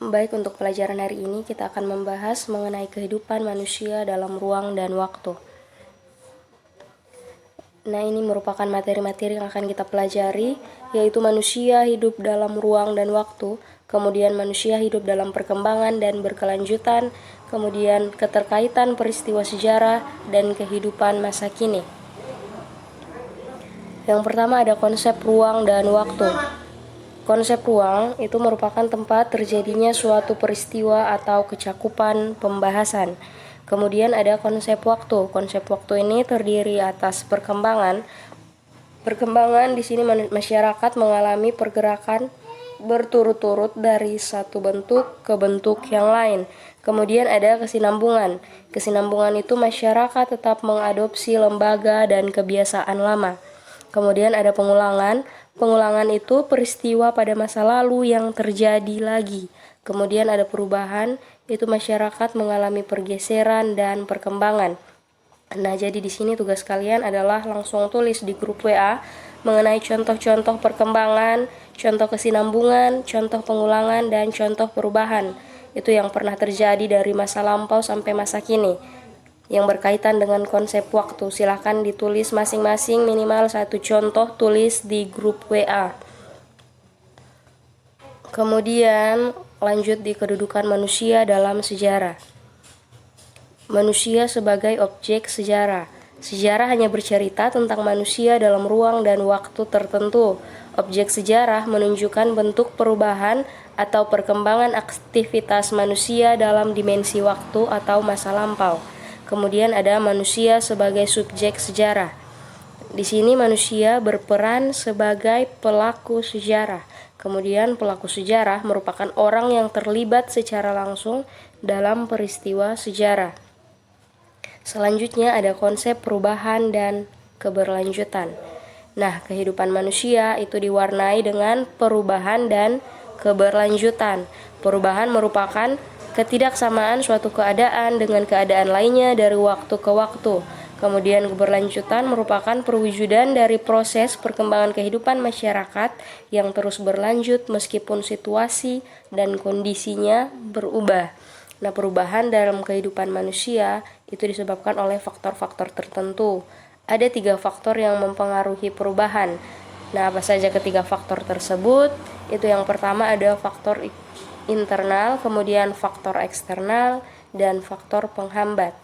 Baik, untuk pelajaran hari ini kita akan membahas mengenai kehidupan manusia dalam ruang dan waktu. Nah, ini merupakan materi-materi yang akan kita pelajari, yaitu manusia hidup dalam ruang dan waktu, kemudian manusia hidup dalam perkembangan dan berkelanjutan, kemudian keterkaitan peristiwa sejarah dan kehidupan masa kini. Yang pertama ada konsep ruang dan waktu. Konsep ruang itu merupakan tempat terjadinya suatu peristiwa atau kecakupan pembahasan. Kemudian ada konsep waktu. Konsep waktu ini terdiri atas perkembangan. Perkembangan di sini masyarakat mengalami pergerakan berturut-turut dari satu bentuk ke bentuk yang lain. Kemudian ada kesinambungan. Kesinambungan itu masyarakat tetap mengadopsi lembaga dan kebiasaan lama. Kemudian ada pengulangan. Pengulangan itu peristiwa pada masa lalu yang terjadi lagi. Kemudian ada perubahan, itu masyarakat mengalami pergeseran dan perkembangan. Nah, jadi di sini tugas kalian adalah langsung tulis di grup WA mengenai contoh-contoh perkembangan, contoh kesinambungan, contoh pengulangan, dan contoh perubahan. Itu yang pernah terjadi dari masa lampau sampai masa kini. Yang berkaitan dengan konsep waktu, silahkan ditulis masing-masing minimal satu contoh, tulis di grup WA. Kemudian lanjut di kedudukan manusia dalam sejarah. Manusia sebagai objek sejarah. Sejarah hanya bercerita tentang manusia dalam ruang dan waktu tertentu. Objek sejarah menunjukkan bentuk perubahan atau perkembangan aktivitas manusia dalam dimensi waktu atau masa lampau. Kemudian ada manusia sebagai subjek sejarah. Di sini manusia berperan sebagai pelaku sejarah. Kemudian pelaku sejarah merupakan orang yang terlibat secara langsung dalam peristiwa sejarah. Selanjutnya ada konsep perubahan dan keberlanjutan. Nah, kehidupan manusia itu diwarnai dengan perubahan dan keberlanjutan. Perubahan merupakan ketidaksamaan suatu keadaan dengan keadaan lainnya dari waktu ke waktu. Kemudian keberlanjutan merupakan perwujudan dari proses perkembangan kehidupan masyarakat yang terus berlanjut meskipun situasi dan kondisinya berubah. Nah, perubahan dalam kehidupan manusia itu disebabkan oleh faktor-faktor tertentu. Ada 3 faktor yang mempengaruhi perubahan. Nah, apa saja ketiga faktor tersebut? Itu yang pertama ada faktor internal, kemudian faktor eksternal, dan faktor penghambat.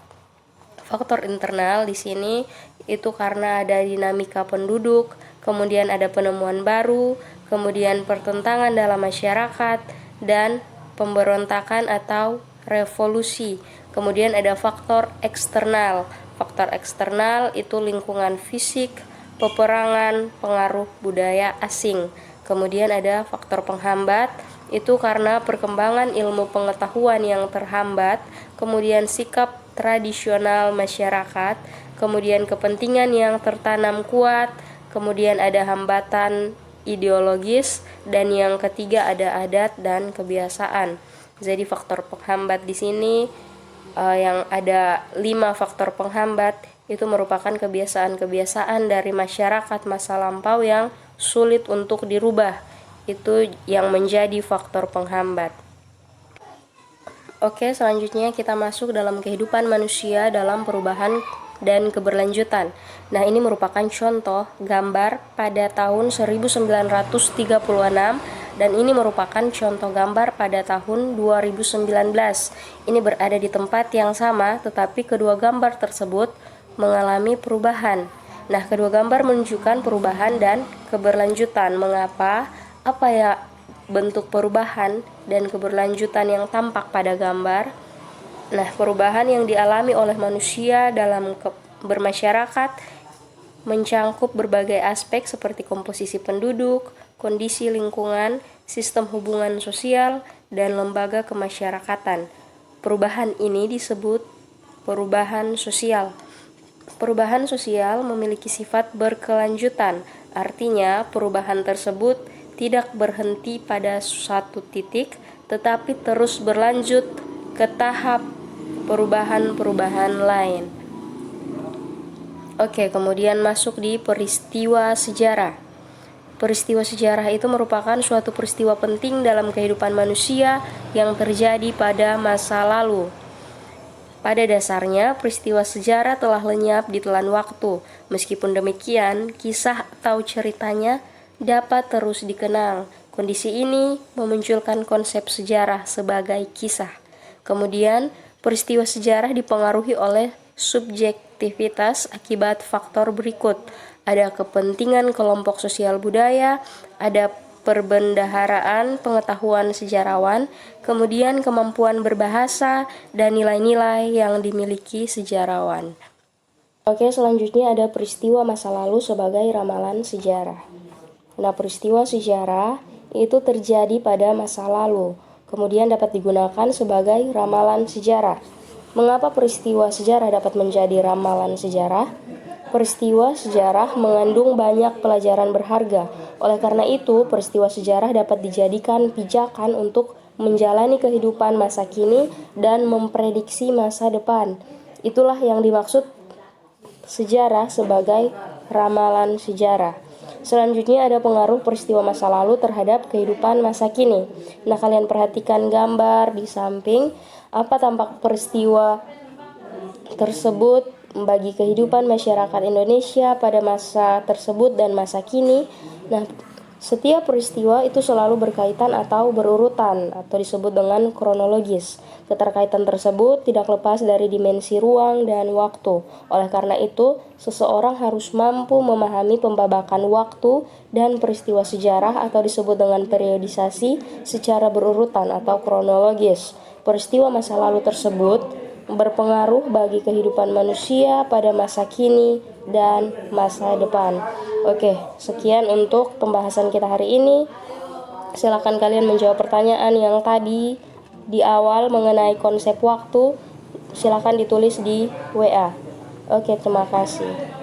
Faktor internal di sini itu karena ada dinamika penduduk, kemudian ada penemuan baru, kemudian pertentangan dalam masyarakat, dan pemberontakan atau revolusi. Kemudian ada faktor eksternal. Faktor eksternal itu lingkungan fisik, peperangan, pengaruh budaya asing. Kemudian ada faktor penghambat, itu karena perkembangan ilmu pengetahuan yang terhambat, kemudian sikap tradisional masyarakat, kemudian kepentingan yang tertanam kuat, kemudian ada hambatan ideologis, dan yang ketiga ada adat dan kebiasaan. Jadi faktor penghambat di sini yang ada 5 faktor penghambat itu merupakan kebiasaan-kebiasaan dari masyarakat masa lampau yang sulit untuk dirubah. Itu yang menjadi faktor penghambat. Oke, selanjutnya kita masuk dalam kehidupan manusia dalam perubahan dan keberlanjutan. Nah, ini merupakan contoh gambar pada tahun 1936 dan ini merupakan contoh gambar pada tahun 2019. Ini berada di tempat yang sama, tetapi kedua gambar tersebut mengalami perubahan. Nah, kedua gambar menunjukkan perubahan dan keberlanjutan. Mengapa? Apa ya bentuk perubahan dan keberlanjutan yang tampak pada gambar? Nah, perubahan yang dialami oleh manusia dalam bermasyarakat mencangkup berbagai aspek seperti komposisi penduduk, kondisi lingkungan, sistem hubungan sosial, dan lembaga kemasyarakatan. Perubahan ini disebut perubahan sosial. Perubahan sosial memiliki sifat berkelanjutan, artinya perubahan tersebut tidak berhenti pada suatu titik, tetapi terus berlanjut ke tahap perubahan-perubahan lain. Oke, kemudian masuk di peristiwa sejarah. Peristiwa sejarah itu merupakan suatu peristiwa penting dalam kehidupan manusia yang terjadi pada masa lalu. Pada dasarnya, peristiwa sejarah telah lenyap ditelan waktu. Meskipun demikian, kisah atau ceritanya dapat terus dikenang. Kondisi ini memunculkan konsep sejarah sebagai kisah. Kemudian, peristiwa sejarah dipengaruhi oleh subjektivitas akibat faktor berikut. Ada kepentingan kelompok sosial budaya, ada perbendaharaan pengetahuan sejarawan, kemudian kemampuan berbahasa, dan nilai-nilai yang dimiliki sejarawan. Oke, selanjutnya ada peristiwa masa lalu sebagai ramalan sejarah. Nah, peristiwa sejarah itu terjadi pada masa lalu, kemudian dapat digunakan sebagai ramalan sejarah. Mengapa peristiwa sejarah dapat menjadi ramalan sejarah? Peristiwa sejarah mengandung banyak pelajaran berharga. Oleh karena itu, peristiwa sejarah dapat dijadikan pijakan untuk menjalani kehidupan masa kini dan memprediksi masa depan. Itulah yang dimaksud sejarah sebagai ramalan sejarah. Selanjutnya ada pengaruh peristiwa masa lalu terhadap kehidupan masa kini. Nah, kalian perhatikan gambar di samping. Apa tampak peristiwa tersebut bagi kehidupan masyarakat Indonesia pada masa tersebut dan masa kini? Nah, setiap peristiwa itu selalu berkaitan atau berurutan atau disebut dengan kronologis. Keterkaitan tersebut tidak lepas dari dimensi ruang dan waktu. Oleh karena itu, seseorang harus mampu memahami pembabakan waktu dan peristiwa sejarah atau disebut dengan periodisasi secara berurutan atau kronologis. Peristiwa masa lalu tersebut berpengaruh bagi kehidupan manusia pada masa kini dan masa depan. Oke, sekian untuk pembahasan kita hari ini. Silakan kalian menjawab pertanyaan yang tadi di awal mengenai konsep waktu. Silakan ditulis di WA. Oke, terima kasih.